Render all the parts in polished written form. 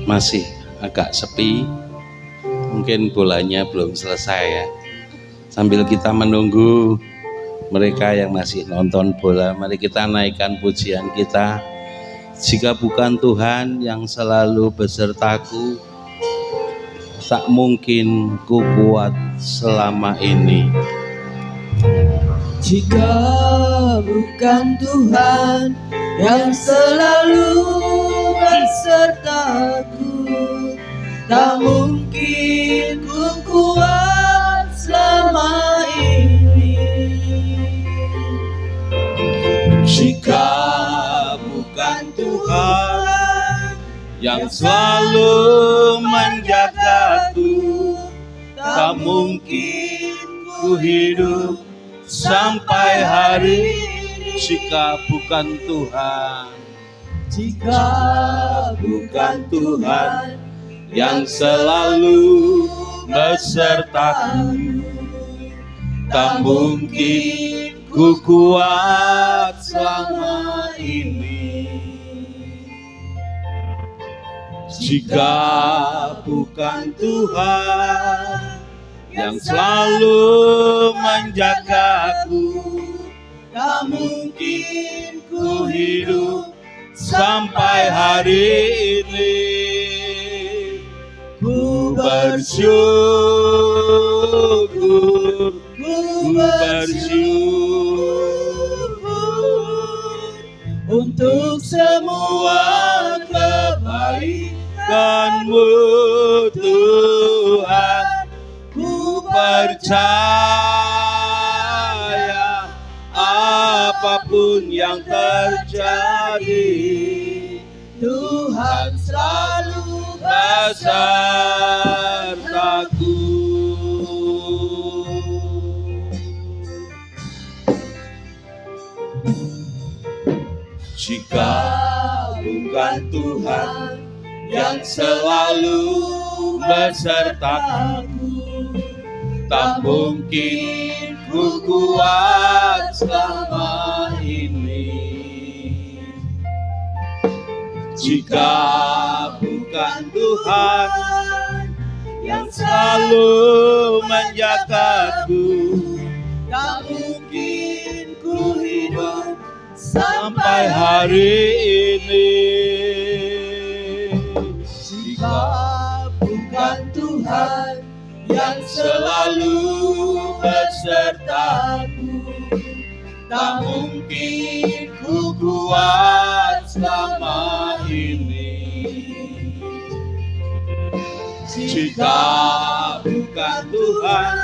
masih agak sepi, mungkin bolanya belum selesai ya. Sambil kita menunggu mereka yang masih nonton bola, mari kita naikkan pujian kita. Jika bukan Tuhan yang selalu besertaku, tak mungkin ku kuat selama ini. Jika bukan Tuhan yang selalu besertaku, tak mungkin ku kuat selama ini. Jika bukan Tuhan yang selalu menjagaku, tak mungkin ku hidup sampai hari ini. Jika bukan Tuhan, jika bukan Tuhan yang selalu besertaku, tak mungkin ku kuat selama ini. Jika bukan Tuhan yang selalu menjagaku, tak mungkin ku hidup sampai hari ini. Ku bersyukur, untuk semua kebaikan-Mu Tuhan. Ku percaya apapun yang terjadi, Tuhan selalu besertaku. Jika bukan Tuhan yang selalu besertaku, tak mungkin ku kuat selama ini. Jika bukan Tuhan yang selalu menjagaku, tak mungkin ku hidup sampai hari ini. Jika bukan Tuhan yang selalu besertaku, tak mungkin ku kuat selama ini. Jika bukan Tuhan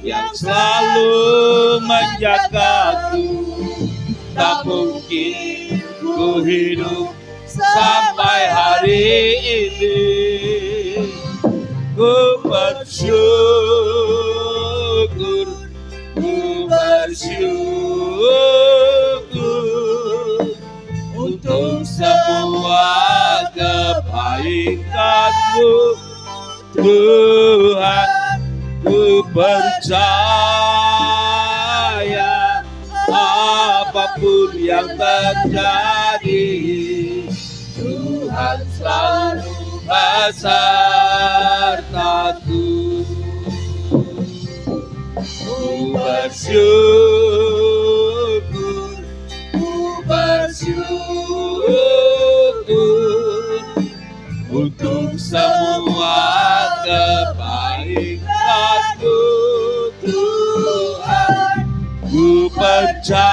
yang selalu menjagaku, tak mungkin ku hidup sampai hari ini. Ku bersyukur, untuk semua kebaikan-Mu Tuhan. Ku percaya apapun yang terjadi, Tuhan selalu besertaku. Ku bersyukur untuk semua kebaikan-Mu Tuhan. Ku percaya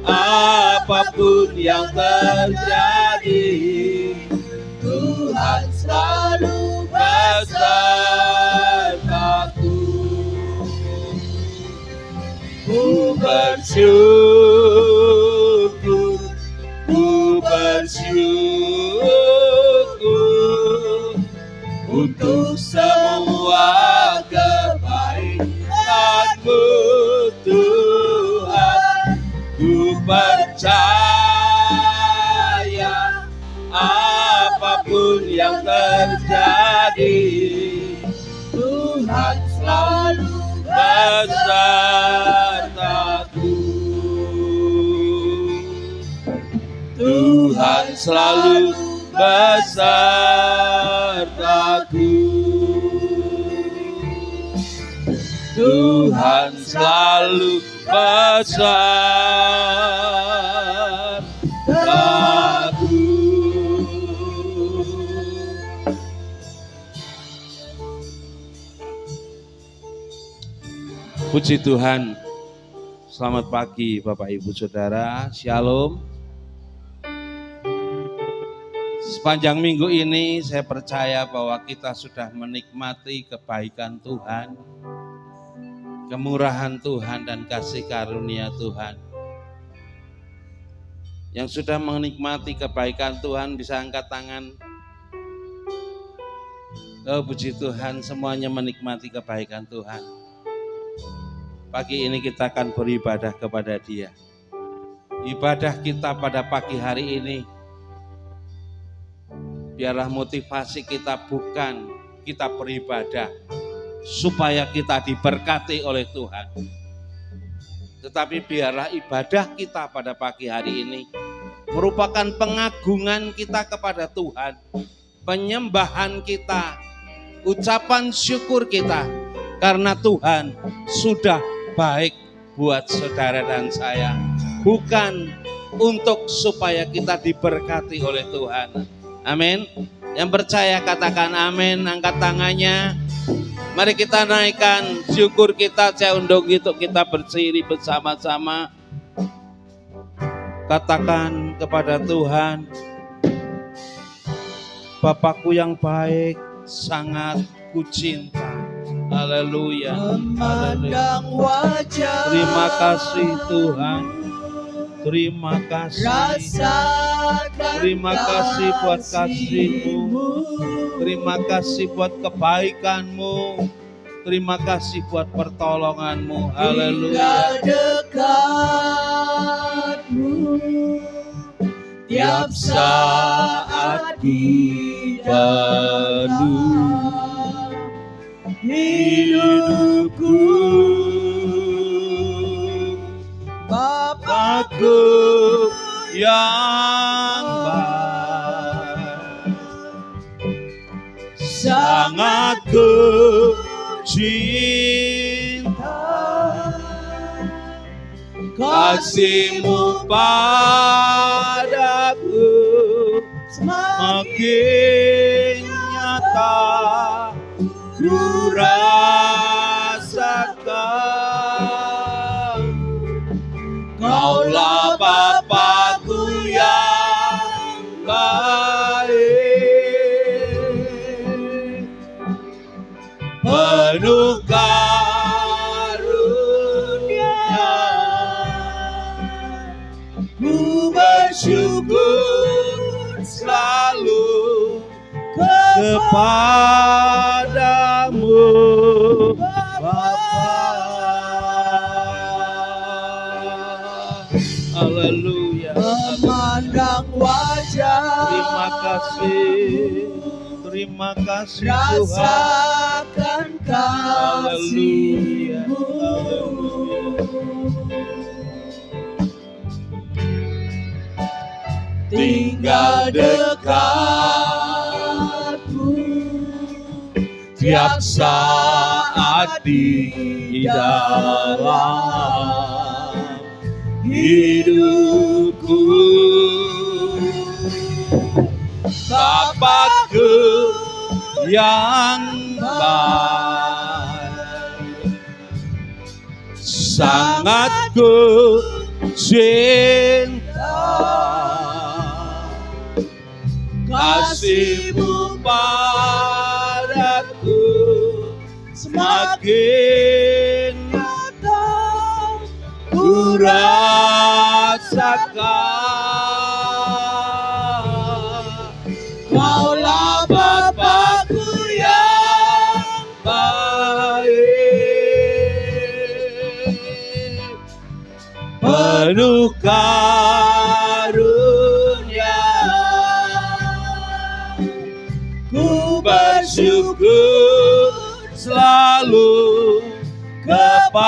apapun yang terjadi, Tuhan selalu besertaku. Ku bersyukur untuk semua kebaikan-Mu Tuhan. Ku percaya apapun yang terjadi, Tuhan selalu besertaku. Tuhan selalu besertaku. Tuhan selalu besertaku. Puji Tuhan. Selamat pagi Bapak Ibu Saudara, Shalom. Sepanjang minggu ini saya percaya bahwa kita sudah menikmati kebaikan Tuhan, kemurahan Tuhan dan kasih karunia Tuhan. Yang sudah menikmati kebaikan Tuhan bisa angkat tangan. Oh puji Tuhan, semuanya menikmati kebaikan Tuhan. Pagi ini kita akan beribadah kepada Dia. Ibadah kita pada pagi hari ini, biarlah motivasi kita bukan kita beribadah supaya kita diberkati oleh Tuhan. Tetapi biarlah ibadah kita pada pagi hari ini merupakan pengagungan kita kepada Tuhan, penyembahan kita, ucapan syukur kita, karena Tuhan sudah baik buat saudara dan saya, bukan untuk supaya kita diberkati oleh Tuhan. Amin. Yang percaya katakan amin, angkat tangannya. Mari kita naikkan syukur kita, saya undang untuk kita berdiri bersama-sama. Katakan kepada Tuhan, Bapakku yang baik, sangat kucinta. Haleluya. Memandang wajah. Terima kasih Tuhan. Terima kasih. Rasakan Terima kasih buat kasih-Mu. Terima kasih buat kebaikan-Mu. Terima kasih buat pertolongan-Mu. Haleluya. Dekatmu tiap saat hidupku, hidupku, Bapakku yang baik, sangat ku cinta, kasih-Mu padaku semakin nyata ku rasakan. Kaulah Bapakku yang baik, penuh karunia. Ku bersyukur selalu kepadamu, Bapa. Haleluya. memandang wajah. Terima kasih. Terima kasih Tuhan. Rasakan Haleluya. kasih-Mu. Tinggal dekatmu Tiap saat di dalam hidupku, Bapakku yang baik, sangat ku cinta, kasih-Mu padaku semakin nyata ku rasakan. Kaulah Bapakku yang baik, penuh karunia. Ku bersyukur selalu kepadamu,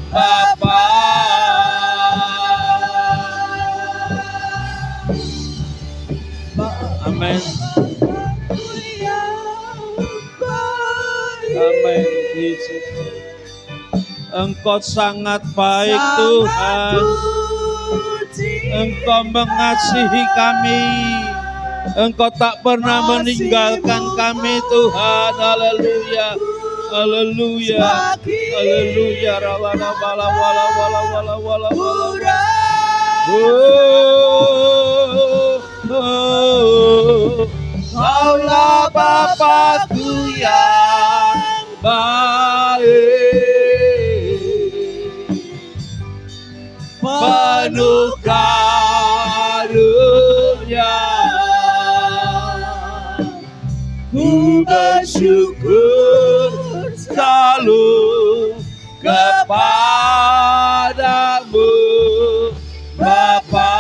Bapa. Amin Yesus. Engkau sangat baik Tuhan. Engkau mengasihi kami. Engkau tak pernah meninggalkan kami Tuhan. Haleluya. Haleluya. Haleluya. Rawala wala wala wala wala wala wala. Kaulah Bapakku yang baik, penuh karunia. Ku bersyukur selalu kepadamu Bapa.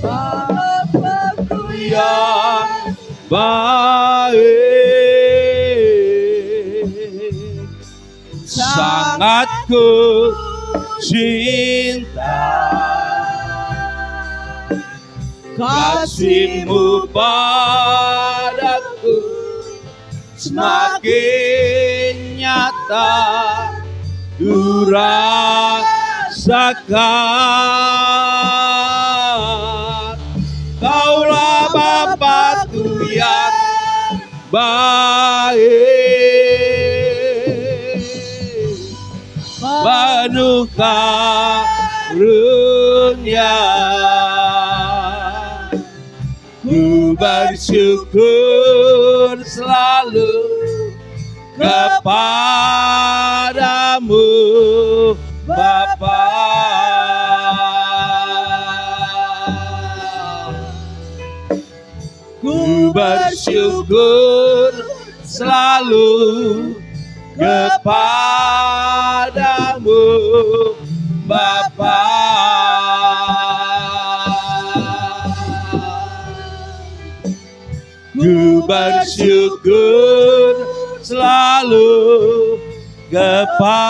Bapakku yang baik, sangat ku cinta kasih-Mu padaku, semakin nyata ku rasakan. Kaulah Bapakku yang baik, penuh karunia. Ku bersyukur selalu kepadamu Bapa. Ku bersyukur selalu kepadamu Bapa. Ku bersyukur selalu kepadamu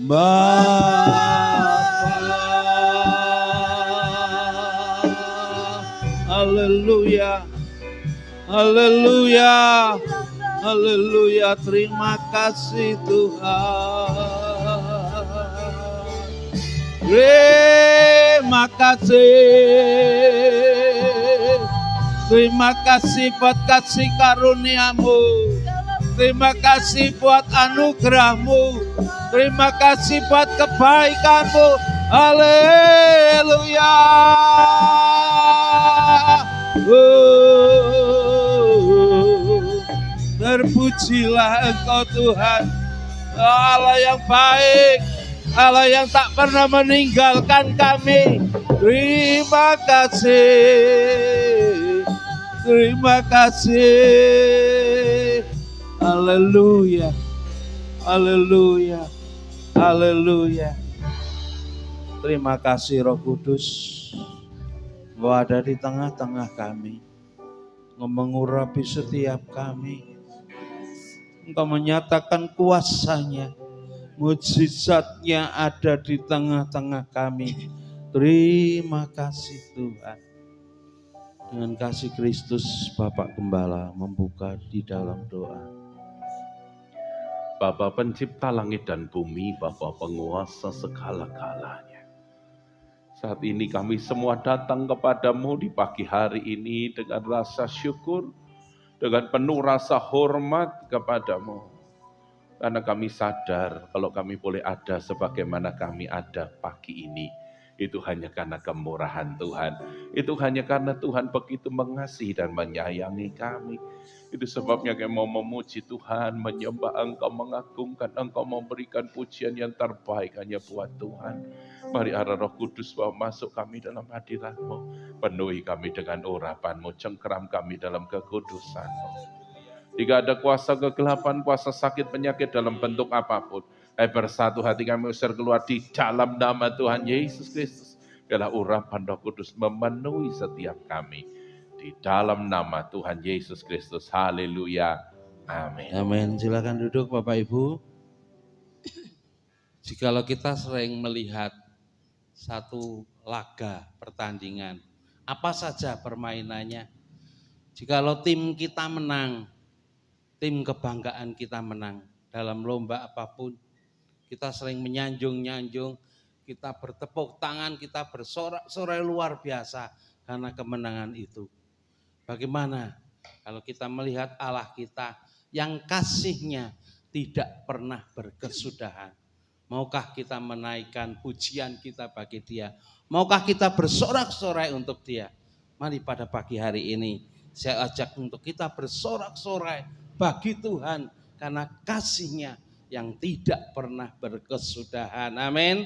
Bapa. Haleluya. Haleluya. Haleluya. Terima kasih Tuhan. Terima kasih. Terima kasih buat kasih karunia-Mu. Terima kasih buat anugerah-Mu. Terima kasih buat kebaikan-Mu. Haleluya. Terpujilah Engkau Tuhan, Allah yang baik, Allah yang tak pernah meninggalkan kami. Terima kasih. Terima kasih. Haleluya. Haleluya. Haleluya. Terima kasih Roh Kudus, Engkau ada di tengah-tengah kami, Engkau mengurapi setiap kami. Engkau menyatakan kuasa-Nya, mujizat-Nya ada di tengah-tengah kami. Terima kasih Tuhan. Dengan kasih Kristus Bapak Gembala membuka di dalam doa. Bapa pencipta langit dan bumi, Bapa penguasa segala-galanya. Saat ini kami semua datang kepadamu di pagi hari ini dengan rasa syukur, dengan penuh rasa hormat kepadamu. Karena kami sadar kalau kami boleh ada sebagaimana kami ada pagi ini, itu hanya karena kemurahan Tuhan. Itu hanya karena Tuhan begitu mengasihi dan menyayangi kami. Itu sebabnya kami mau memuji Tuhan, menyembah Engkau, mengagungkan Engkau, memberikan pujian yang terbaik hanya buat Tuhan. Mari arah Roh Kudus bawa masuk kami dalam hadirat-Mu. Penuhi kami dengan urapan-Mu, cengkeram kami dalam kekudusan-Mu. Jika ada kuasa kegelapan, kuasa sakit, penyakit dalam bentuk apapun, bersatu hati kami usir keluar di dalam nama Tuhan Yesus Kristus. Biarlah urapan Roh Kudus memenuhi setiap kami. Di dalam nama Tuhan Yesus Kristus. Haleluya. Amin. Amin. Silakan duduk Bapak Ibu. Jikalau kita sering melihat satu laga pertandingan, apa saja permainannya, jikalau tim kita menang, tim kebanggaan kita menang dalam lomba apapun, kita sering menyanjung-nyanjung, kita bertepuk tangan, kita bersorak-sorai luar biasa karena kemenangan itu. Bagaimana kalau kita melihat Allah kita yang kasih-Nya tidak pernah berkesudahan? Maukah kita menaikkan pujian kita bagi Dia? Maukah kita bersorak-sorai untuk Dia? Mari pada pagi hari ini saya ajak untuk kita bersorak-sorai bagi Tuhan karena kasih-Nya yang tidak pernah berkesudahan. Amin.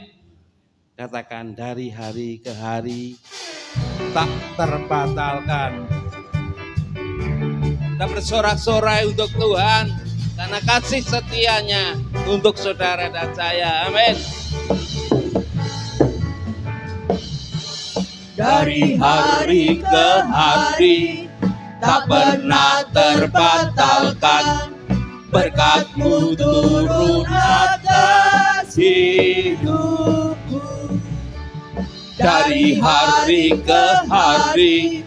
Katakan, dari hari ke hari tak terbatalkan. Kita bersorak-sorai untuk Tuhan karena kasih setianya untuk saudara dan saya. Amin. Dari hari ke hari tak pernah terbatalkan, berkat-Mu turun atas hidupku. Dari hari ke hari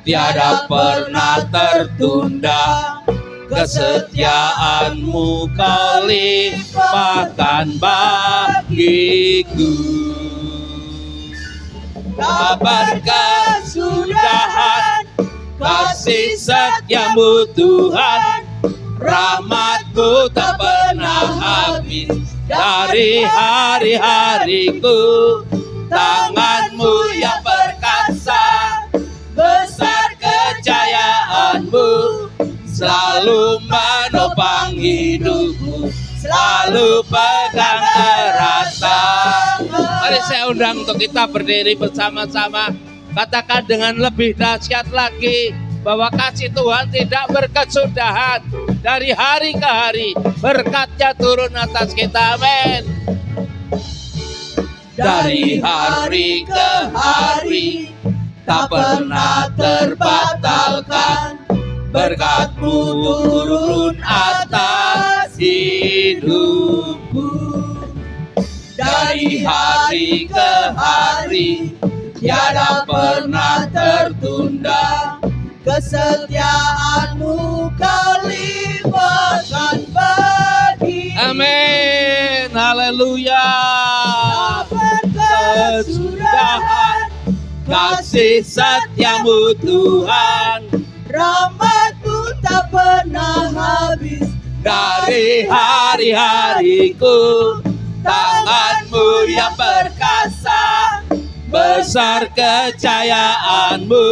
tiada pernah tertunda, kesetiaan-Mu Kau limpahkan bagiku. Tak berkesudahan kasih setia-Mu Tuhan, rahmat-Mu tak pernah habis dari hari-hariku. Tangan-Mu yang perkasa, besar kejayaan-Mu, selalu menopang hidupku, selalu pegang erat tangan. Mari saya undang untuk kita berdiri bersama-sama. Katakan dengan lebih dahsyat lagi bahwa kasih Tuhan tidak berkesudahan. Dari hari ke hari berkat-Nya turun atas kita. Amin. Dari hari ke hari tak pernah terbatalkan, berkat-Mu turun atas hidupku. Dari hari ke hari tiada pernah tertunda, kesetiaan-Mu Kau limpahkan bagi. Amin. Haleluya. Berkesudahan Kasih setia-Mu Tuhan, rahmat-Mu tak pernah habis dari hari-hariku. Tangan-Mu yang perkasa, besar kejayaan-Mu,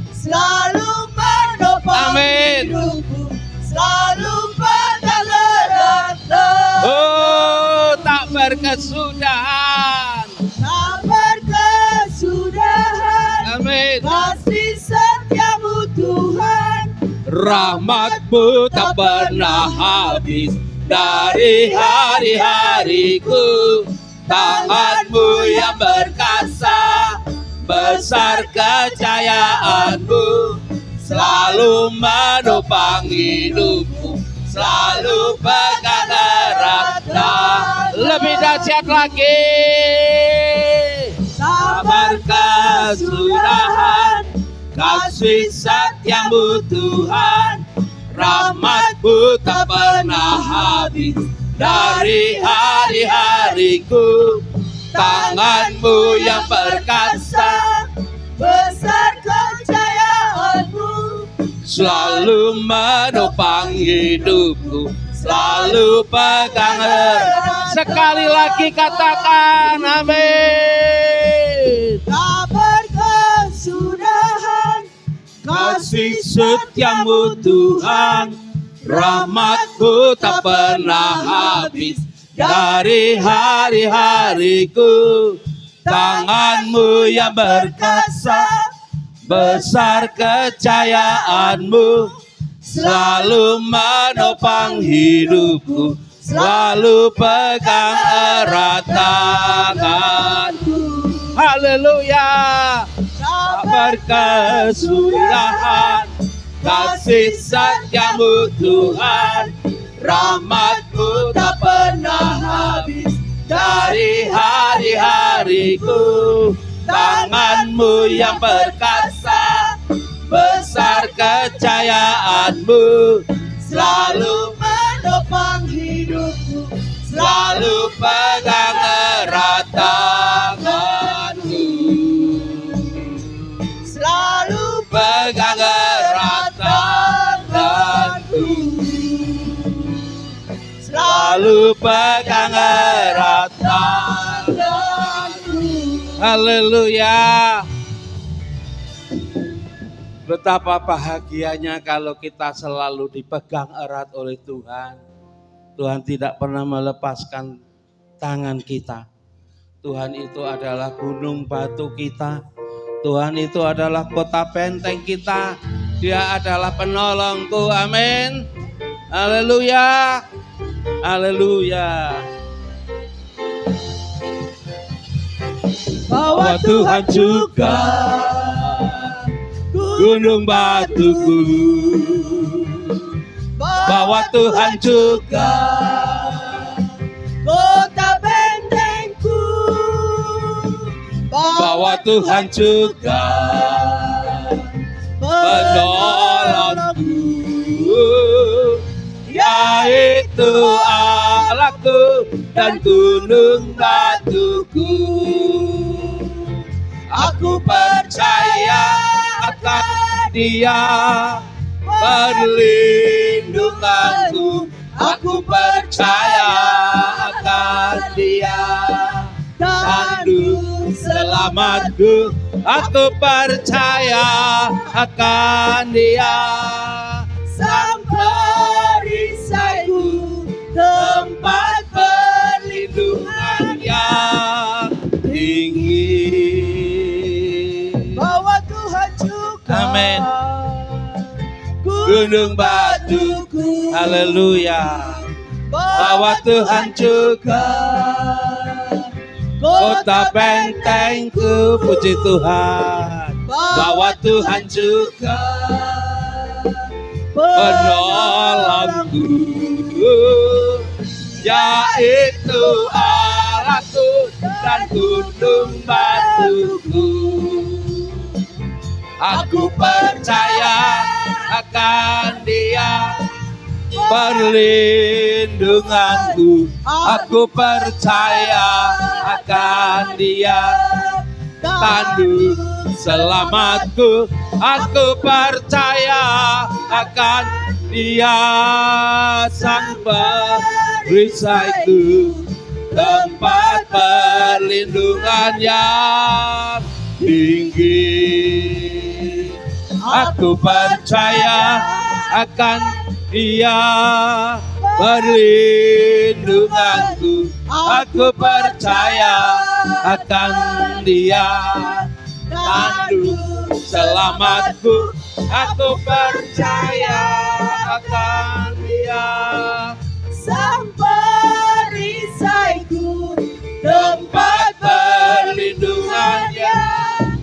selalu menopang Amin. hidupku, selalu pegang erat tangan. Oh, tak berkesudahan. Tak berkesudahan Amin. kasih setia-Mu Tuhan, Rahmat-Mu tak pernah habis dari hari-hariku. Tangan-Mu yang berkasa, besar kejayaan-Mu, selalu menopang hidupku, selalu pegang erat tangan. Lebih dahsyat lagi. tak Berkesudahan kasih setia-Mu Tuhan, rahmat-Mu tak pernah habis dari hari-hariku. Tangan-Mu yang perkasa, besar kejayaan-Mu, selalu menopang hidupku, selalu pegang erat. Sekali lagi katakan amin. tak berkesudahan Kasih setia-Mu Tuhan, rahmat-Mu tak pernah habis dari hari-hariku. Tangan-Mu yang berkasa, besar kejayaan-Mu, selalu menopang hidupku, selalu pegang erat tanganku. Haleluya. Tak berkesudahan kasih setiamu Tuhan, rahmat-Mu tak pernah habis. Dari hari-hariku, tangan-Mu yang perkasa, besar kejayaan-Mu, selalu menopang hidupku, selalu pegang erat tangan-Mu, selalu pegang erat tangan-Mu, selalu pegang erat tangan-Mu. Haleluya. Betapa bahagianya kalau kita selalu dipegang erat oleh Tuhan. Tuhan tidak pernah melepaskan tangan kita. Tuhan itu adalah gunung batu kita. Tuhan itu adalah kota benteng kita. Dia adalah penolongku. Amin. Haleluya. Haleluya. Bahwa Tuhan juga gunung batuku, bahwa Tuhan juga kota bentengku, bahwa Tuhan juga penolongku, yaitu Allahku dan gunung batuku. Aku percaya akan Dia perlindunganku. Aku percaya akan Dia tanduk selamatku. Aku percaya akan Dia sang perisaiku, tempat perlindungan yang tinggi. bahwa Tuhan juga Amin. Gunung batuku, haleluya. Bahwa Tuhan juga kota bentengku, puji Tuhan. Bahwa Tuhan juga penolongku, yaitu Allahku dan gunung batuku. Aku percaya akan Dia perlindunganku. Aku percaya akan Dia tanduk selamatku. Aku percaya akan Dia sang perisaiku, tempat perlindungan yang tinggi. Aku percaya akan Dia perlindunganku. Aku percaya akan Dia tanduk selamatku. Aku percaya akan Dia sang perisaiku, tempat perlindungannya.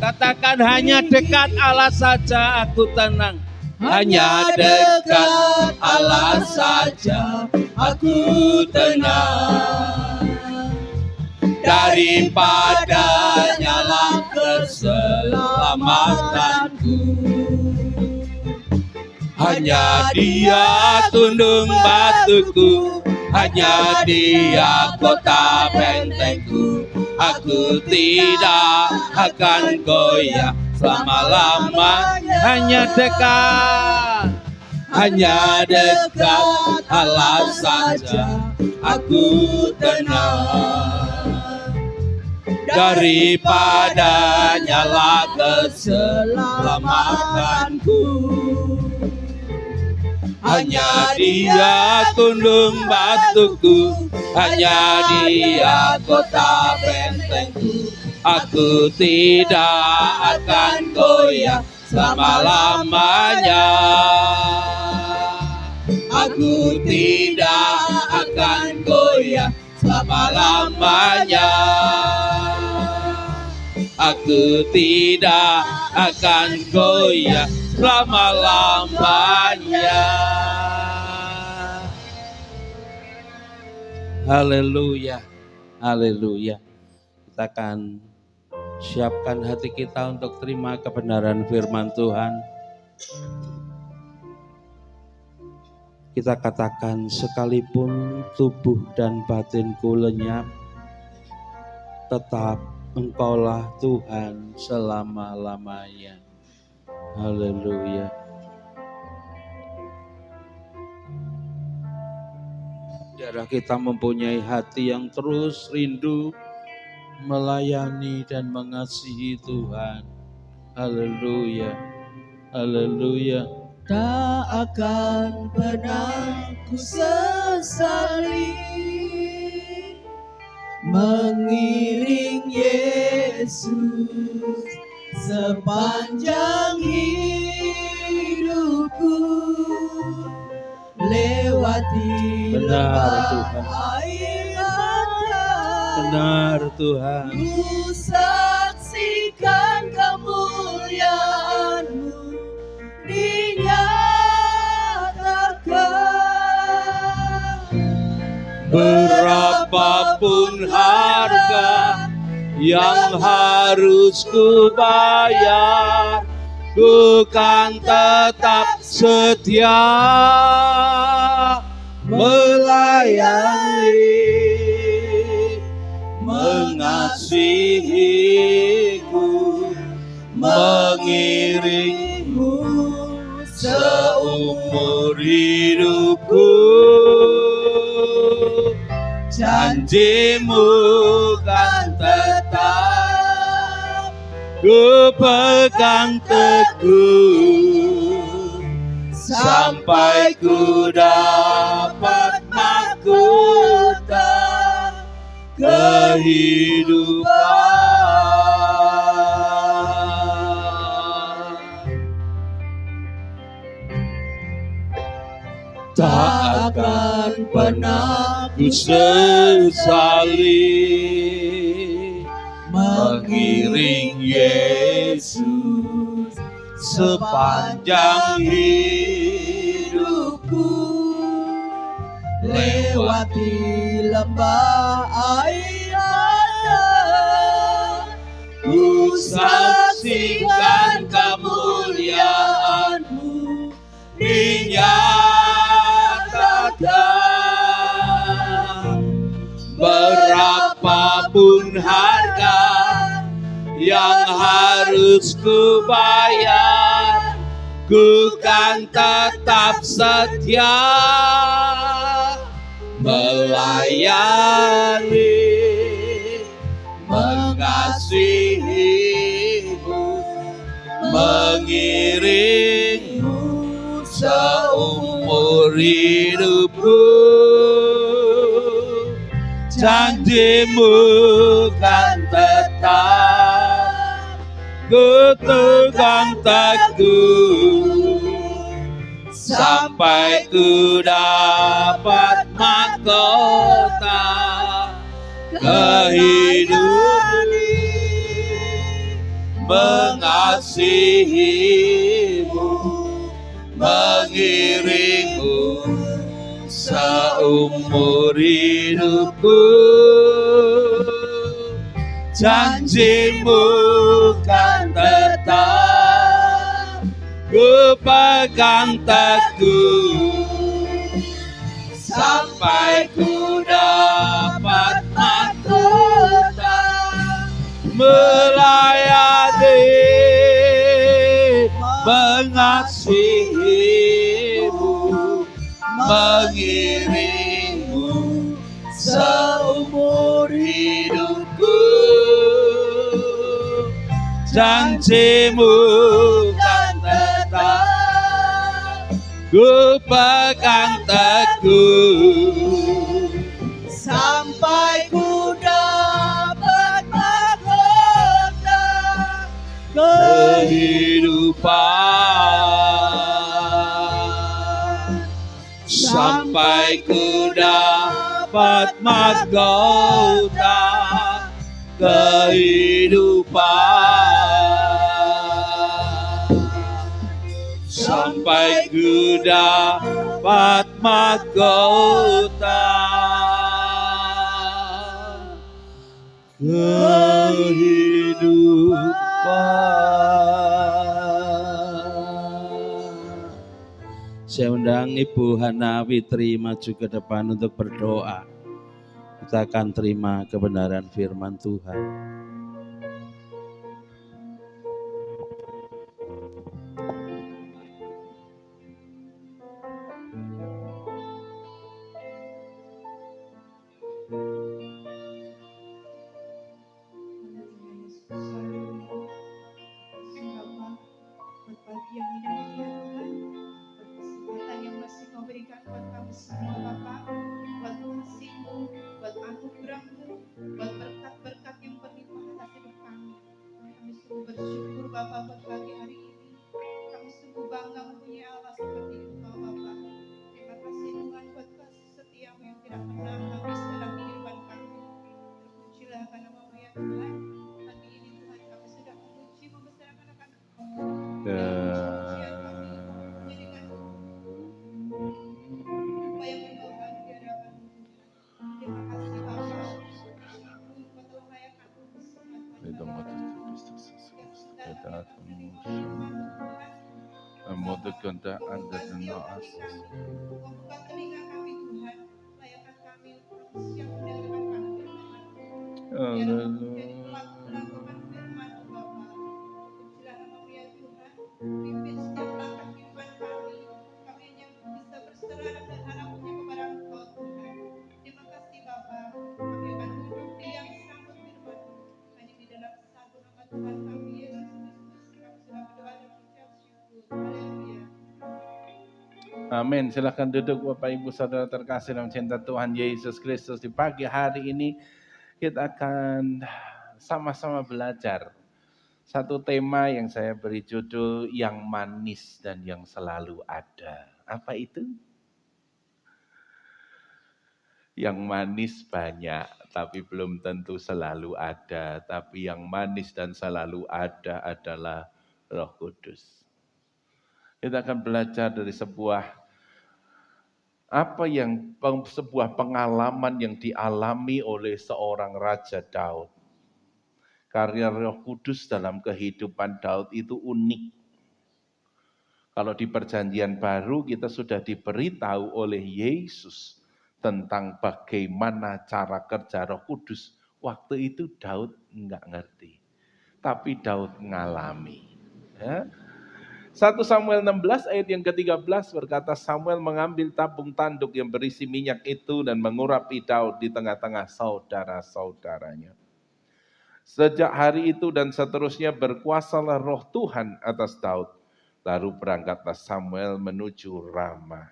Katakan hanya dekat Allah saja aku tenang. Hanya dekat Allah saja aku tenang. Daripada nyala keselamatanku. Hanya Dia tundung batuku, hanya Dia kota bentengku. Aku tidak akan goyah selama-lamanya. Hanya dekat Allah saja aku tenang. Daripada nyala keselamatanku. Hanya Dia tundung batuku, hanya Dia kota bentengku. Aku tidak akan goyah selama-lamanya. Aku tidak akan goyah selama-lamanya. Aku tidak akan goyah selama-lamanya. Haleluya, haleluya. Kita akan siapkan hati kita untuk terima kebenaran firman Tuhan. Kita katakan, sekalipun tubuh dan batinku lenyap, tetap Engkaulah Tuhan selama-lamanya. Haleluya. Biarlah kita mempunyai hati yang terus rindu melayani dan mengasihi Tuhan. Haleluya, haleluya. Tak akan pernah ku sesali mengiring Yesus sepanjang hidupku, lewati lembah air mata. Benar Tuhan. Ku saksikan kemuliaan-Mu dinyatakan. Berapapun harga yang harus ku bayar, ku kan tetap setia melayani, mengasihiku, mengiringmu seumur hidupku. Janjimu kan tetap ku pegang teguh, sampai ku dapat mahkota kehidupan. Tak akan pernah ku sesali mengiring Yesus sepanjang hidupku, lewati lembah air mata. ku saksikan kemuliaan-Mu dinyatakan. Berapapun harga yang harus ku bayar, ku kan tetap setia melayani, mengasihimu, mengiringmu seumur hidupku. Janjimu kan tetap ku pegang teguh, sampai ku dapat mahkota kehidupan. Mengasihimu, mengiringmu seumur hidupku. Janjimu kan tetap ku pegang teguh, sampai ku dapat mahkota melayani, mengasihimu, mengiringmu seumur hidupku. Janjimu kan tetap ku pegang teguh, sampai ku dapat mahkota kehidupan. Sampai ku dapat mahkota kehidupan. sampai ku dapat mahkota kehidupan. Saya undang Ibu Hana Witri maju ke depan untuk berdoa. Kita akan terima kebenaran firman Tuhan. Pagi yang indah ini ya Tuhan, buat kesempatan yang masih kau berikan buat kami semua Bapa, buat kasih-Mu, buat anugerah-Mu, buat berkat-berkat yang berlimpah atas hidup kami. Kami sungguh bersyukur Bapa buat pagi hari ini. Kami sungguh bangga mempunyai Allah seperti Engkau Bapa. Terima kasih Tuhan buat kasih setia-Mu yang tidak pernah habis dalam kehidupan kami. Terpujilah karena nama ya Tuhan. Pagi ini Tuhan kami sudah memuji membesarkan akan Membutuhkan Anda dan naas. membuka telinga kami Tuhan, layakan kami untuk siap mendengarkan firman-Mu. Biarlah menjadi pelaku-pelakukan firman-Mu Bapa. Pujilah nama-Mu ya Tuhan, pimpin setiap langkah kehidupan kami. Kami hanya bisa berserah dan berharap hanya kepada Engkau Tuhan. Terima kasih Bapa. Kami akan duduk di yang sambut firman-Mu. Hanya di dalam satu nama Tuhan kami Yesus Kristus. Kami sudah berdoa dan mengucap syukur. Haleluya. Amin. Silakan duduk Bapak Ibu Saudara terkasih dalam cinta Tuhan Yesus Kristus. Di pagi hari ini kita akan sama-sama belajar satu tema yang saya beri judul yang manis dan yang selalu ada. Apa itu? Yang manis banyak, tapi belum tentu selalu ada. Tapi yang manis dan selalu ada adalah Roh Kudus. Kita akan belajar dari sebuah pengalaman yang dialami oleh seorang Raja Daud. Karya Roh Kudus dalam kehidupan Daud itu unik. Kalau di Perjanjian Baru kita sudah diberitahu oleh Yesus tentang bagaimana cara kerja Roh Kudus. Waktu itu Daud enggak ngerti, tapi Daud ngalami. Ya. 1 Samuel 16 ayat yang ke-13 berkata, Samuel mengambil tabung tanduk yang berisi minyak itu dan mengurapi Daud di tengah-tengah saudara-saudaranya. Sejak hari itu dan seterusnya berkuasalah roh Tuhan atas Daud. Lalu berangkatlah Samuel menuju Rama.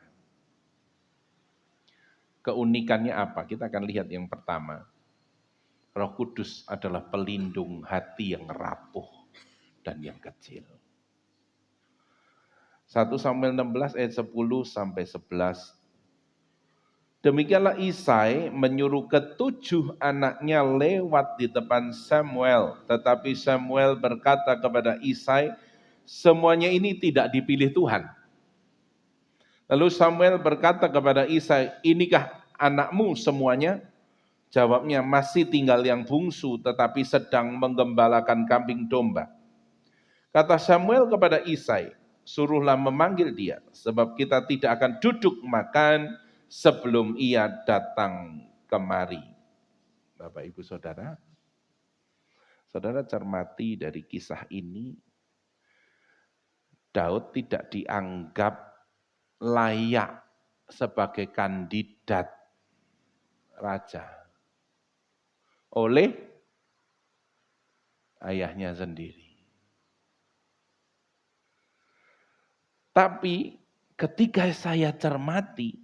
Keunikannya apa? Kita akan lihat yang pertama. Roh Kudus adalah pelindung hati yang rapuh dan yang kecil. 1 Samuel 16 ayat 10 sampai 11. Demikianlah Isai menyuruh ketujuh anaknya lewat di depan Samuel. Tetapi Samuel berkata kepada Isai, semuanya ini tidak dipilih Tuhan. Lalu Samuel berkata kepada Isai, inikah anakmu semuanya? Jawabnya, masih tinggal yang bungsu tetapi sedang menggembalakan kambing domba. Kata Samuel kepada Isai, suruhlah memanggil dia, sebab kita tidak akan duduk makan sebelum ia datang kemari. Bapak Ibu Saudara, saudara cermati dari kisah ini, Daud tidak dianggap layak sebagai kandidat raja oleh ayahnya sendiri. Tapi ketika saya cermati,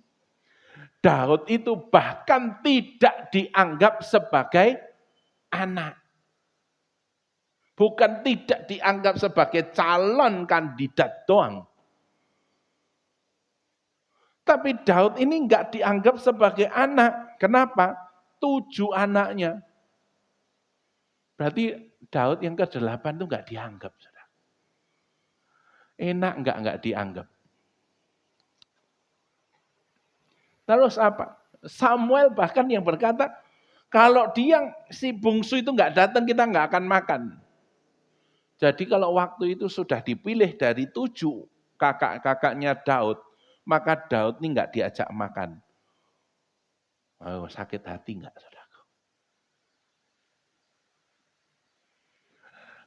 Daud itu bahkan tidak dianggap sebagai anak. Bukan tidak dianggap sebagai calon kandidat doang. Tapi Daud ini enggak dianggap sebagai anak. Kenapa? 7 anaknya. Berarti Daud yang ke-8 itu enggak dianggap. Enak enggak dianggap. Terus apa? Samuel bahkan yang berkata, kalau dia si bungsu itu enggak datang, kita enggak akan makan. Jadi kalau waktu itu sudah dipilih dari 7 kakak-kakaknya Daud, maka Daud ini enggak diajak makan. Oh, sakit hati enggak, saudaraku?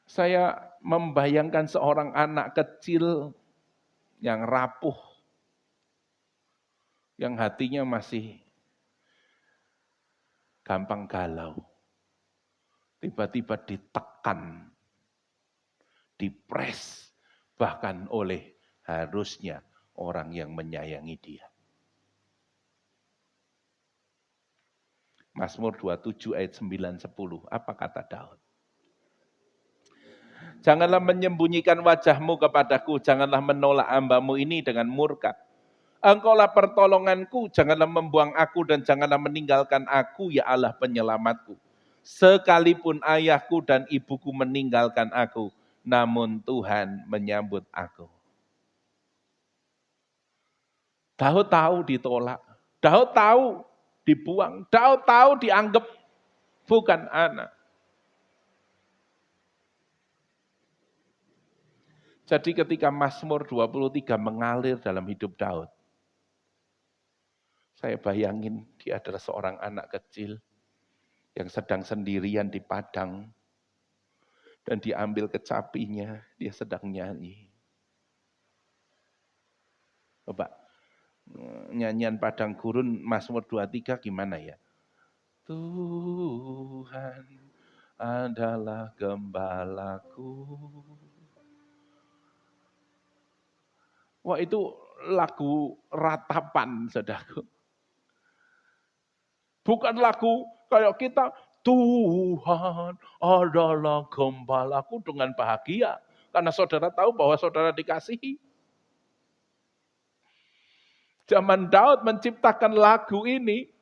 Saya membayangkan seorang anak kecil yang rapuh, yang hatinya masih gampang galau. Tiba-tiba ditekan, dipres, bahkan oleh harusnya orang yang menyayangi dia. Mazmur 27 ayat 9-10, apa kata Daud? Janganlah menyembunyikan wajahmu kepadaku, janganlah menolak hamba-mu ini dengan murka. Engkaulah pertolonganku, janganlah membuang aku dan janganlah meninggalkan aku, ya Allah penyelamatku. Sekalipun ayahku dan ibuku meninggalkan aku, namun Tuhan menyambut aku. Daud tahu ditolak, Daud tahu dibuang, Daud tahu dianggap bukan anak. Jadi ketika Mazmur 23 mengalir dalam hidup Daud, saya bayangin dia adalah seorang anak kecil yang sedang sendirian di padang, dan diambil kecapinya, dia sedang nyanyi. Coba, nyanyian padang gurun Mazmur 23 gimana ya? Tuhan adalah gembalaku. Wah, itu lagu ratapan, saudaraku. Bukan lagu kayak kita, Tuhan adalah gembalaku dengan bahagia. Karena saudara tahu bahwa saudara dikasihi. Zaman Daud menciptakan lagu ini,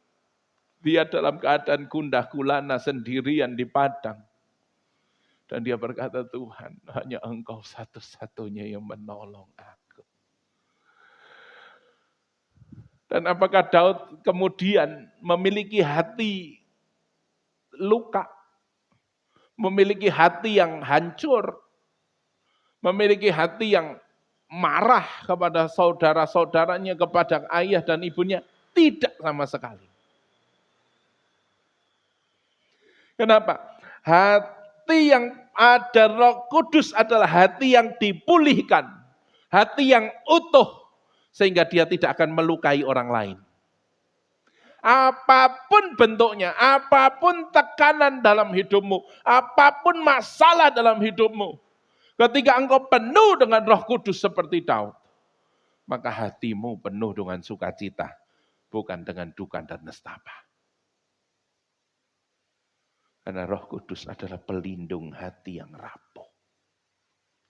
dia dalam keadaan gundah gulana sendirian di padang. Dan dia berkata, Tuhan, hanya Engkau satu-satunya yang menolong aku. Dan apakah Daud kemudian memiliki hati luka, memiliki hati yang hancur, memiliki hati yang marah kepada saudara-saudaranya, kepada ayah dan ibunya? Tidak sama sekali. Kenapa? Hati yang ada Roh Kudus adalah hati yang dipulihkan, hati yang utuh, sehingga dia tidak akan melukai orang lain. Apapun bentuknya, apapun tekanan dalam hidupmu, apapun masalah dalam hidupmu, ketika engkau penuh dengan Roh Kudus seperti Daud, maka hatimu penuh dengan sukacita, bukan dengan duka dan nestapa. Karena Roh Kudus adalah pelindung hati yang rapuh.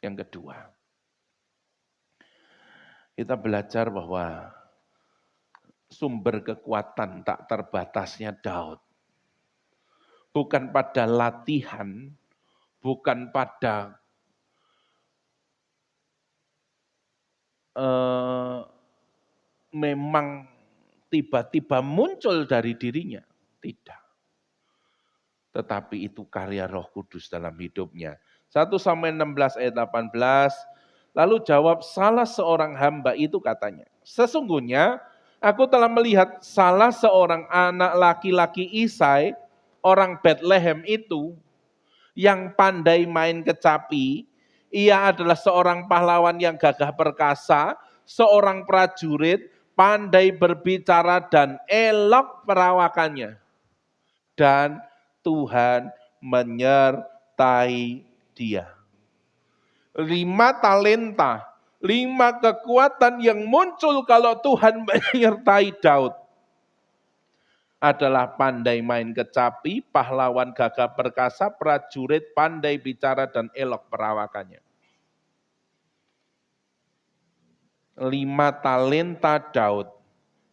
Yang kedua, kita belajar bahwa sumber kekuatan tak terbatasnya Daud bukan pada latihan, bukan pada memang tiba-tiba muncul dari dirinya. Tidak. Tetapi itu karya Roh Kudus dalam hidupnya. 1 Samuel 16 ayat 18, lalu jawab salah seorang hamba itu katanya, sesungguhnya aku telah melihat salah seorang anak laki-laki Isai, orang Bethlehem itu, yang pandai main kecapi. Ia adalah seorang pahlawan yang gagah perkasa, seorang prajurit, pandai berbicara dan elok perawakannya. Dan Tuhan menyertai dia. 5 talenta, 5 kekuatan yang muncul kalau Tuhan menyertai Daud adalah pandai main kecapi, pahlawan gagah perkasa, prajurit, pandai bicara dan elok perawakannya. 5 talenta Daud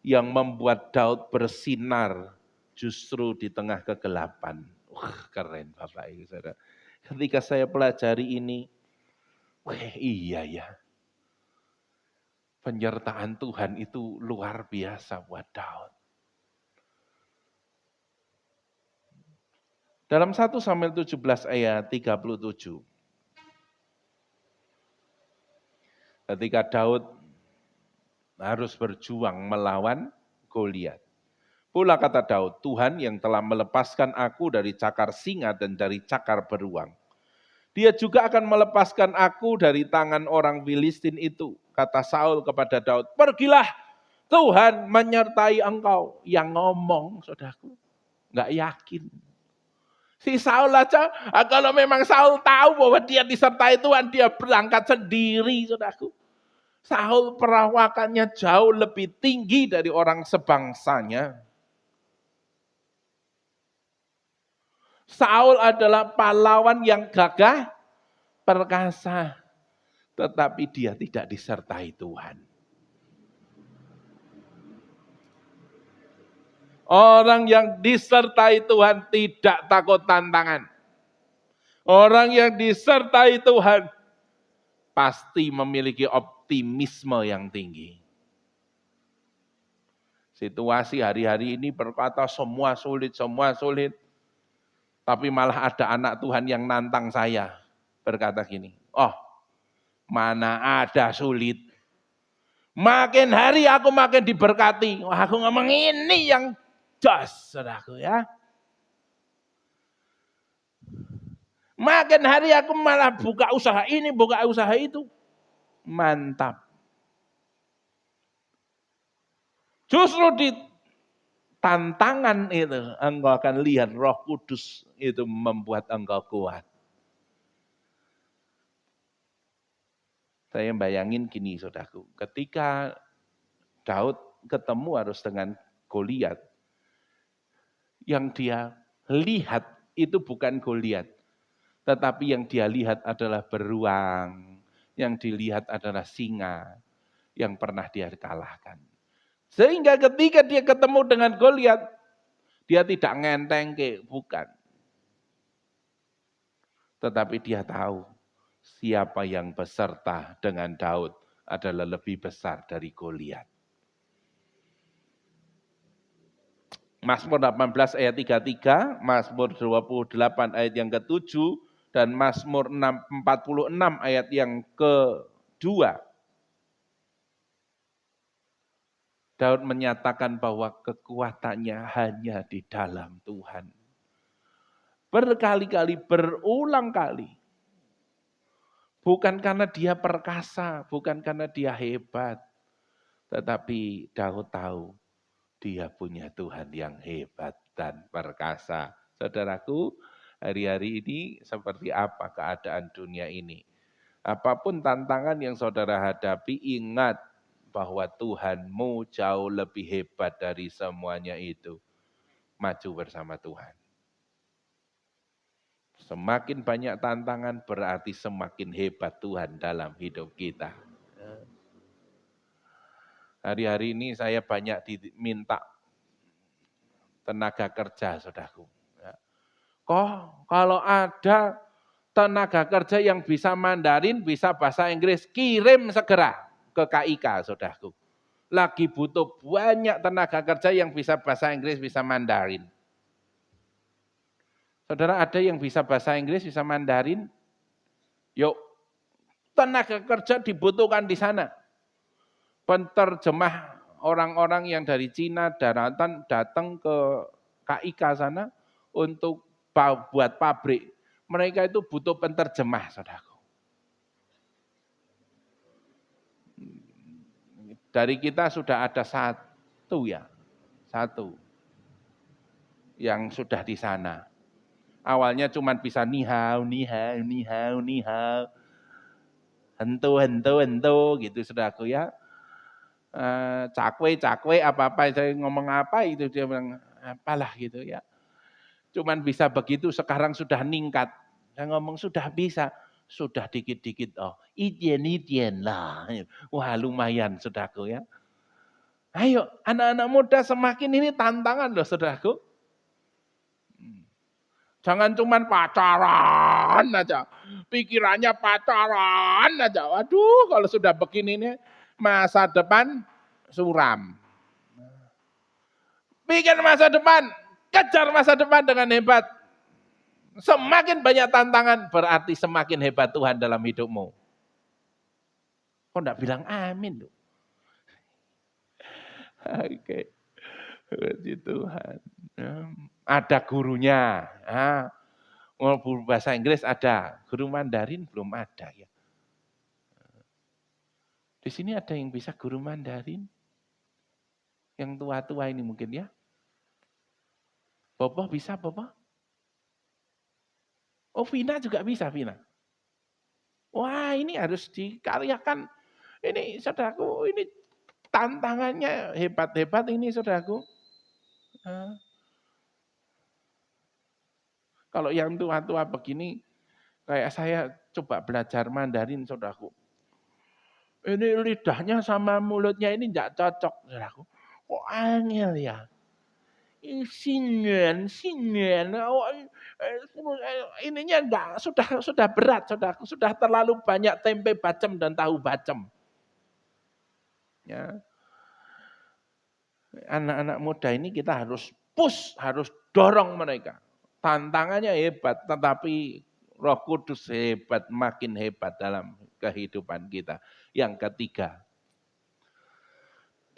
yang membuat Daud bersinar justru di tengah kegelapan. Wah, keren Bapak Ibu Saudara. Ketika saya pelajari ini, wah iya ya. Penyertaan Tuhan itu luar biasa buat Daud. Dalam 1 Samuel 17 ayat 37. Ketika Daud harus berjuang melawan Goliat. Pula kata Daud, Tuhan yang telah melepaskan aku dari cakar singa dan dari cakar beruang. Dia juga akan melepaskan aku dari tangan orang Filistin itu. Kata Saul kepada Daud, pergilah, Tuhan menyertai engkau. Yang ngomong, saudaraku, nggak yakin. Si Saul aja, kalau memang Saul tahu bahwa dia disertai Tuhan, dia berangkat sendiri, saudaraku. Saul perawakannya jauh lebih tinggi dari orang sebangsanya. Saul adalah pahlawan yang gagah, perkasa, tetapi dia tidak disertai Tuhan. Orang yang disertai Tuhan tidak takut tantangan. Orang yang disertai Tuhan pasti memiliki optimisme yang tinggi. Situasi hari-hari ini berkata semua sulit. Tapi malah ada anak Tuhan yang nantang saya. Berkata gini, oh mana ada sulit. Makin hari aku makin diberkati. Wah, aku ngomong ini yang jos, saudaraku ya. Makin hari aku malah buka usaha ini, buka usaha itu. Mantap. Justru di tantangan itu engkau akan lihat Roh Kudus itu membuat engkau kuat. Saya bayangin gini saudaraku, ketika Daud ketemu harus dengan Goliat, yang dia lihat itu bukan Goliat, tetapi yang dia lihat adalah beruang, yang dilihat adalah singa yang pernah dia kalahkan. Sehingga ketika dia ketemu dengan Goliat, dia tidak ngenteng bukan. Tetapi dia tahu siapa yang beserta dengan Daud adalah lebih besar dari Goliat. Mazmur 18 ayat 33, Mazmur 28 ayat yang ke-7, dan Mazmur 46 ayat yang ke-2. Daud menyatakan bahwa kekuatannya hanya di dalam Tuhan. Berkali-kali, berulang kali. Bukan karena dia perkasa, bukan karena dia hebat. Tetapi Daud tahu dia punya Tuhan yang hebat dan perkasa. Saudaraku, hari-hari ini seperti apa keadaan dunia ini? Apapun tantangan yang saudara hadapi, ingat bahwa Tuhanmu jauh lebih hebat dari semuanya itu. Maju bersama Tuhan. Semakin banyak tantangan berarti semakin hebat Tuhan dalam hidup kita. Hari-hari ini saya banyak diminta tenaga kerja, saudaraku. Kok kalau ada tenaga kerja yang bisa Mandarin, bisa bahasa Inggris, kirim segera ke KIK, saudaraku. Lagi butuh banyak tenaga kerja yang bisa bahasa Inggris, bisa Mandarin. Saudara ada yang bisa bahasa Inggris, bisa Mandarin? Yuk, tenaga kerja dibutuhkan di sana. Penterjemah orang-orang yang dari Cina daratan datang ke KIK sana untuk buat pabrik. Mereka itu butuh penterjemah, saudaraku. Dari kita sudah ada satu yang sudah di sana. Awalnya cuma bisa nihau, hento gitu saudaraku ya. Cakwe apa-apa, saya ngomong apa itu dia bilang apalah gitu ya. Cuman bisa begitu, sekarang sudah ningkat. Saya ngomong sudah bisa. Sudah dikit-dikit, idian lah. Wah lumayan saudaraku ya. Ayo anak-anak muda semakin ini tantangan loh saudaraku. Jangan cuman pacaran aja. Pikirannya pacaran aja. Waduh kalau sudah begini nih. masa depan suram. Bikin masa depan, kejar masa depan dengan hebat. Semakin banyak tantangan, berarti semakin hebat Tuhan dalam hidupmu. Kok enggak bilang amin loh? Oke, puji Tuhan. Ada gurunya. Guru bahasa Inggris ada, guru Mandarin belum ada ya. Di sini ada yang bisa guru Mandarin? Yang tua-tua ini mungkin ya? Bobo bisa, Bobo? Oh, Vina juga bisa, Vina. Wah, ini harus dikaryakan. Ini saudaraku, ini tantangannya hebat-hebat ini saudaraku. Kalau yang tua-tua begini, kayak saya coba belajar Mandarin saudaraku. Ini lidahnya sama mulutnya ini enggak cocok saudaraku. Kok angel ya? Singen, ininya enggak, sudah berat saudaraku, sudah terlalu banyak tempe bacem dan tahu bacem. Ya. Anak-anak muda ini kita harus push, harus dorong mereka. Tantangannya hebat, tetapi Roh Kudus hebat, makin hebat dalam kehidupan kita. Yang ketiga,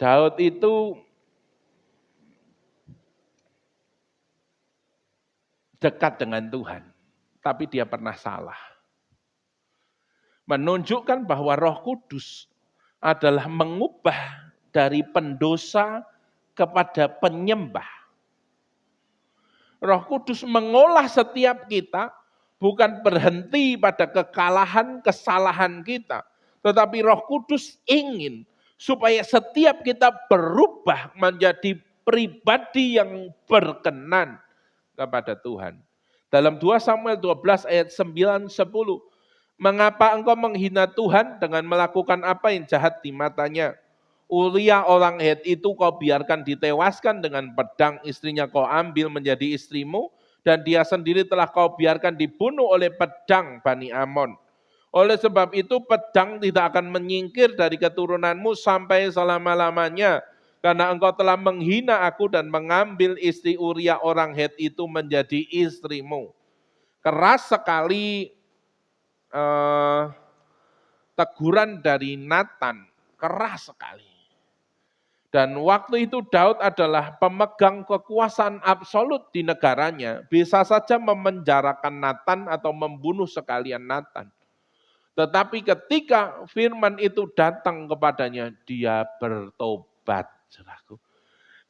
Daud itu dekat dengan Tuhan, tapi dia pernah salah. Menunjukkan bahwa Roh Kudus adalah mengubah dari pendosa kepada penyembah. Roh Kudus mengolah setiap kita, bukan berhenti pada kekalahan, kesalahan kita. Tetapi Roh Kudus ingin supaya setiap kita berubah menjadi pribadi yang berkenan kepada Tuhan. Dalam 2 Samuel 12 ayat 9-10, mengapa engkau menghina Tuhan dengan melakukan apa yang jahat di matanya? Uria orang Het itu kau biarkan ditewaskan dengan pedang, istrinya kau ambil menjadi istrimu, dan dia sendiri telah kau biarkan dibunuh oleh pedang Bani Amon. Oleh sebab itu pedang tidak akan menyingkir dari keturunanmu sampai selama-lamanya, karena engkau telah menghina aku dan mengambil istri Uria orang Het itu menjadi istrimu. Keras sekali teguran dari Natan, keras sekali. Dan waktu itu Daud adalah pemegang kekuasaan absolut di negaranya, bisa saja memenjarakan Natan atau membunuh sekalian Natan. Tetapi ketika firman itu datang kepadanya, dia bertobat.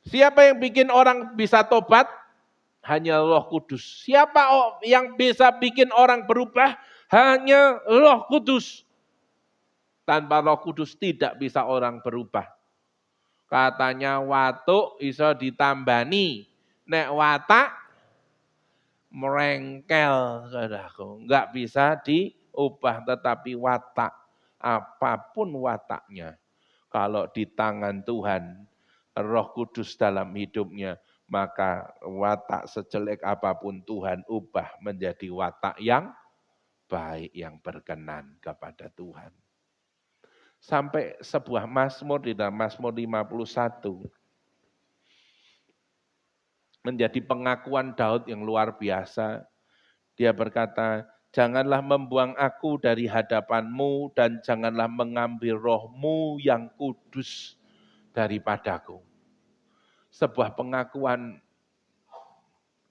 Siapa yang bikin orang bisa tobat? Hanya Roh Kudus. Siapa yang bisa bikin orang berubah? Hanya Roh Kudus. Tanpa Roh Kudus tidak bisa orang berubah. Katanya watuk iso ditambani, nek watak merengkel, saudaraku. Enggak bisa diubah, tetapi watak, apapun wataknya, kalau di tangan Tuhan, Roh Kudus dalam hidupnya, maka watak sejelek apapun Tuhan ubah menjadi watak yang baik, yang berkenan kepada Tuhan. Sampai sebuah Mazmur di dalam Mazmur 51 menjadi pengakuan Daud yang luar biasa. Dia berkata, janganlah membuang aku dari hadapanmu dan janganlah mengambil rohmu yang kudus daripadaku. Sebuah pengakuan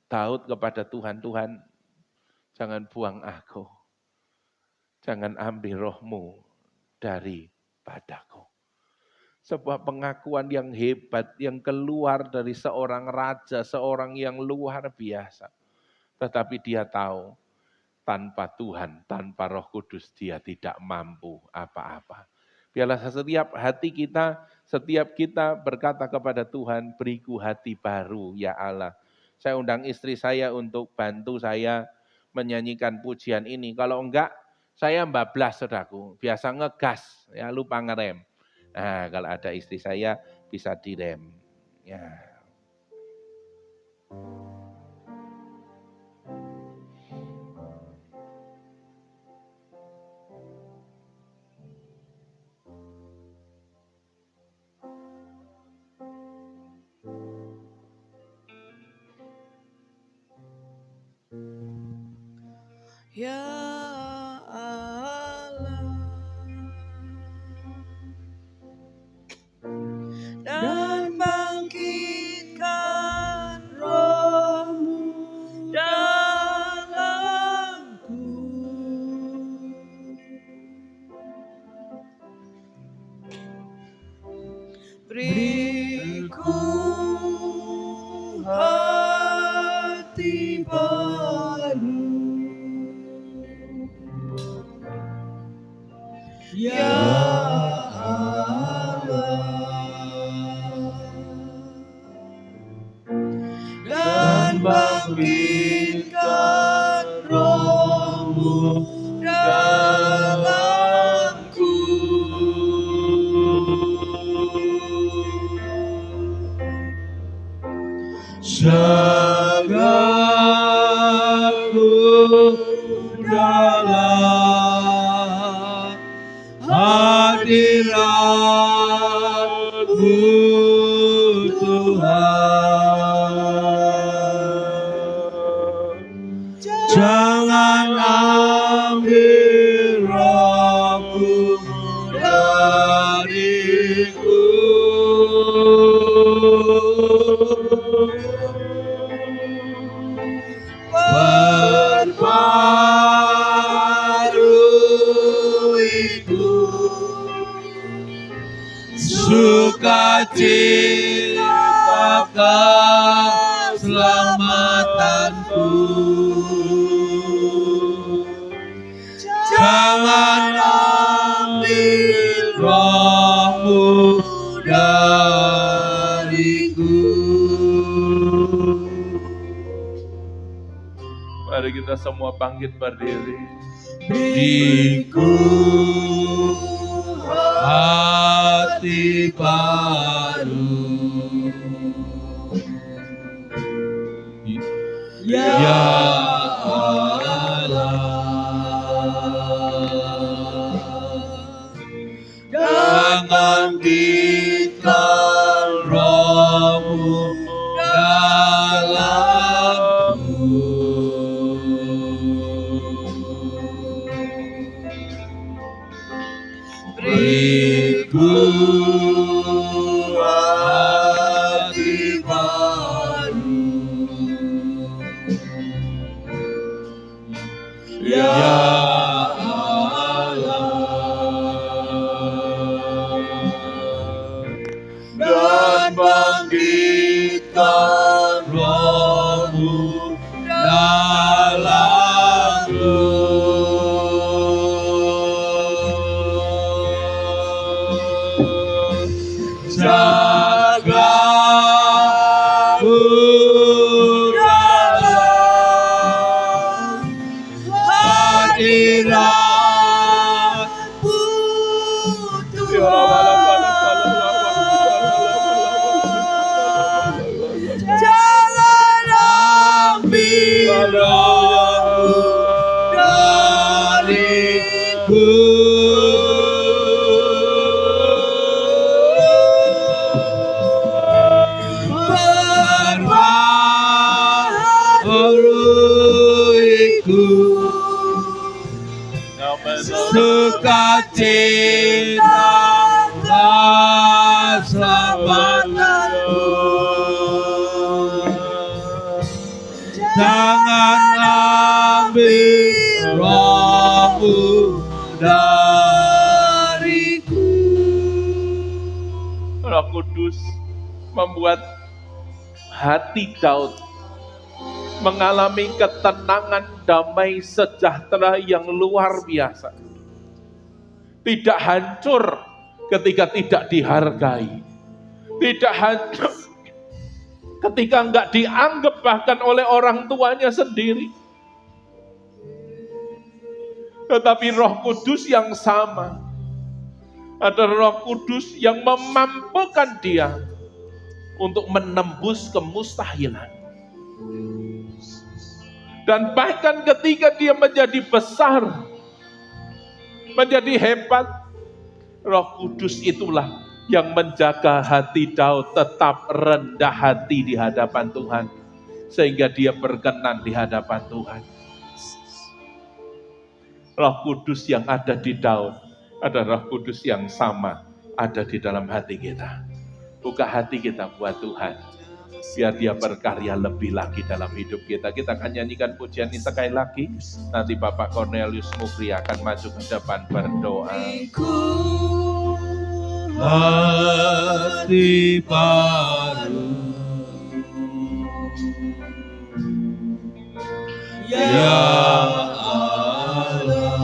Daud kepada Tuhan, Tuhan jangan buang aku, jangan ambil rohmu daripadaku. Sebuah pengakuan yang hebat, yang keluar dari seorang raja, seorang yang luar biasa. Tetapi dia tahu, tanpa Tuhan, tanpa Roh Kudus, dia tidak mampu apa-apa. Biarlah setiap hati kita, setiap kita berkata kepada Tuhan, beriku hati baru, ya Allah. Saya undang istri saya untuk bantu saya menyanyikan pujian ini. Kalau enggak, saya bablas, saudaraku. Biasa ngegas, ya lupa ngerem. Nah, kalau ada istri saya bisa direm. Ya. Ya Allah, dan bangkitkan roh-Mu dalamku. Beriku hati baru, ya Allah, dan bangkitkan roh-Mu dalamku. Jagaku dalam hadirat-Mu Tuhan. Jangan ambil roh-Mu dariku. Perbaruiku sukacita keselamatanku. Jangan ambil roh-Mu dariku. Mari kita semua bangkit berdiri. Beriku hati baru, ya Allah, dan bangkitkan roh-Mu dalamku. Beriku hati baru, ya Allah, dan bangkitkan roh-Mu dalamku. Jagaku dalam hadirat-Mu Tuhan. Jangan ambil roh-Mu dariku. Perbaruiku sukacita keselamatanku. Jangan ambil roh-Mu dariku. Roh Kudus membuat hati Daud mengalami ketenangan, damai, sejahtera yang luar biasa. Tidak hancur ketika tidak dihargai. Tidak hancur ketika enggak dianggap bahkan oleh orang tuanya sendiri. Tetapi Roh Kudus yang sama, ada Roh Kudus yang memampukan dia untuk menembus kemustahilan. Dan bahkan ketika dia menjadi besar, menjadi hebat, Roh Kudus itulah yang menjaga hati Daud tetap rendah hati di hadapan Tuhan. sehingga dia berkenan di hadapan Tuhan. Roh Kudus yang ada di Daud adalah Roh Kudus yang sama ada di dalam hati kita. Buka hati kita buat Tuhan, biar dia berkarya lebih lagi dalam hidup kita. Kita akan nyanyikan pujian ini sekali lagi. Nanti Bapak Cornelius Mukri akan maju ke depan berdoa. Hati baru, ya Allah,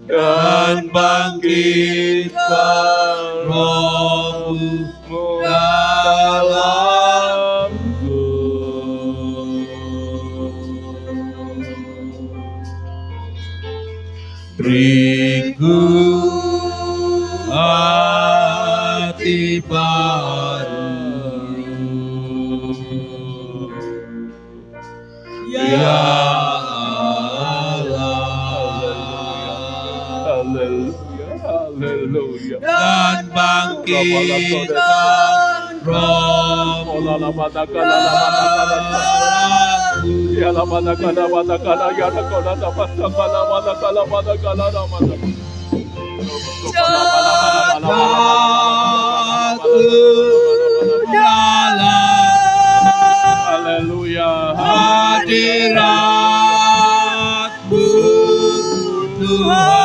dan bangkitkan Roh-Mu dalamku. Beriku hati baru, ya Haleluya. dan bangkitkan Roh-Mu Haleluya. hadirat-Mu Tuhan.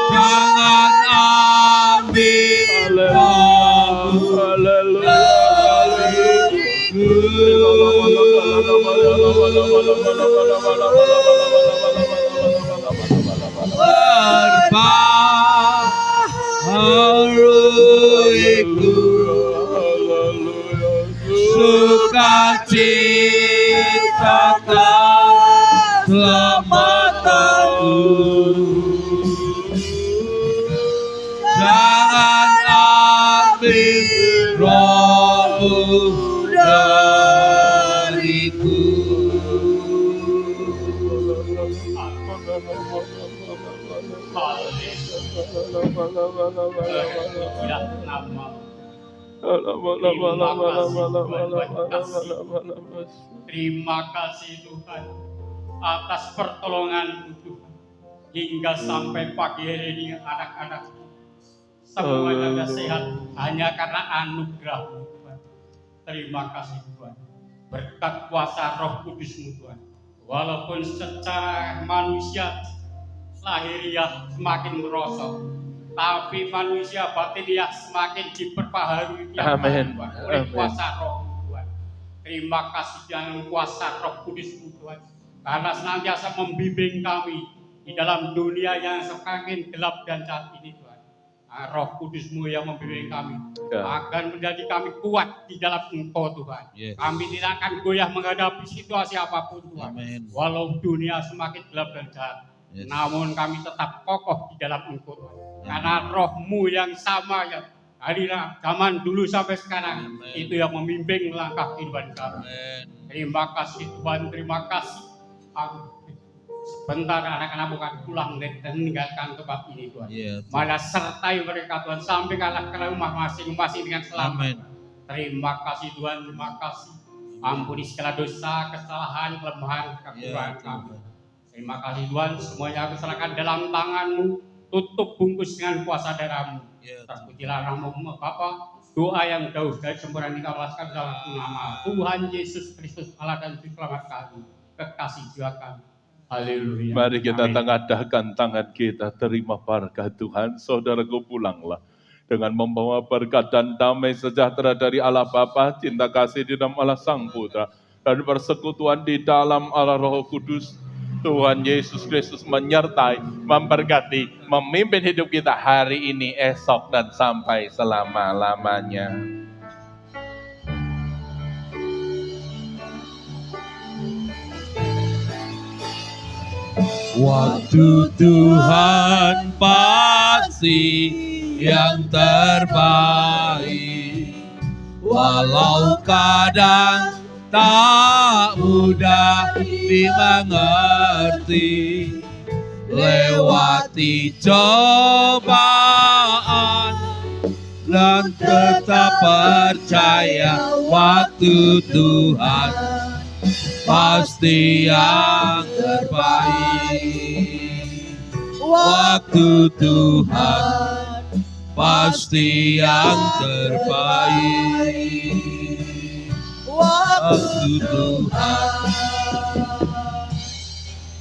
Jangan ambil Roh-Mu perbaharuiku, sukacitakan selamatanku. Jangan ambil Roh-Mu dariku. Terima kasih Tuhan atas pertolongan Tuhan hingga sampai pagi hari ini anak-anak semuanya sudah sehat hanya karena anugerah Tuhan. Terima kasih Tuhan, berkat kuasa Roh Kudus-Mu Tuhan. Walaupun secara manusia lahiriah semakin merosot, tapi manusia batiniah semakin diperbaharui tiap hari Tuhan, oleh kuasa Roh Tuhan. Terima kasih dengan kuasa Roh Kudus Tuhan, karena senantiasa membimbing kami di dalam dunia yang semakin gelap dan jahat ini Tuhan. Roh Kudus-Mu yang membimbing kami akan menjadi kami kuat di dalam Engkau Tuhan. Kami tidak akan goyah menghadapi situasi apapun Tuhan. Walau dunia semakin gelap dan jahat, namun kami tetap kokoh di dalam Engkau Tuhan. Karena Roh-Mu yang sama yang dari zaman dulu sampai sekarang itu yang membimbing langkah kehidupan kami. Terima kasih Tuhan, terima kasih. Sebentar anak-anak bukan pulang dan meninggalkan tempat ini Tuhan. Malah sertai mereka Tuhan sampai ke rumah masing-masing dengan selamat. Terima kasih Tuhan, terima kasih. Ampuni segala dosa, kesalahan, kelemahan, kekurangan kami. Terima kasih Tuhan, semuanya aku serahkan dalam tangan-Mu. Tutup bungkus dengan kuasa darah-Mu. Terpujilah nama-Mu Bapa. Doa yang jauh dari sempurna ini kami lakukan dalam nama Tuhan Yesus Kristus Allah dan Juru Selamat kami. Kekasih jiwa kami. Haleluya. Mari kita tengadahkan tangan kita, terima berkat Tuhan. Saudaraku, pulanglah dengan membawa berkat dan damai sejahtera dari Allah Bapa, cinta kasih di dalam Allah Sang Putra, dan persekutuan di dalam Allah Roh Kudus. Tuhan Yesus Kristus menyertai, memberkati, memimpin hidup kita hari ini, esok, dan sampai selama-lamanya. Waktu Tuhan pasti yang terbaik, walau kadang tak mudah dimengerti. Lewati cobaan kebenaran dan tetap percaya waktu Tuhan pasti yang terbaik. Waktu Tuhan pasti yang terbaik. Waktu Tuhan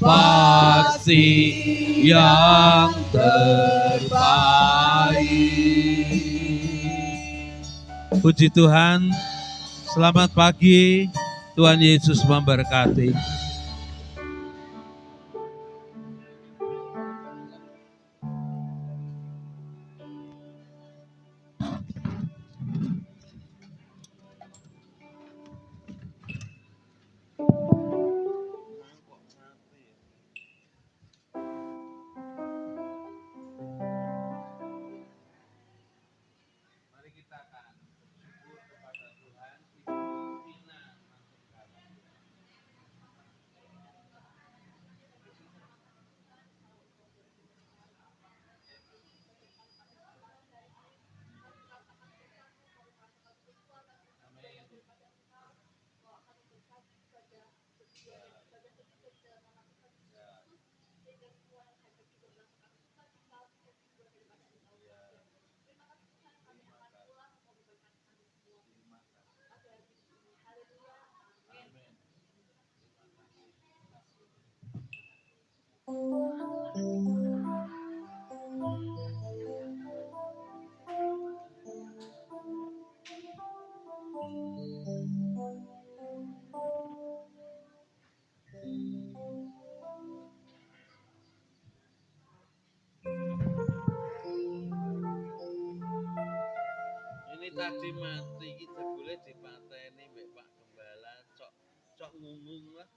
pasti yang terbaik. Puji Tuhan, selamat pagi, Tuhan Yesus memberkati. Ini tadi mati kita boleh dipateni mbek Pak Gembala, cok ngungung lah.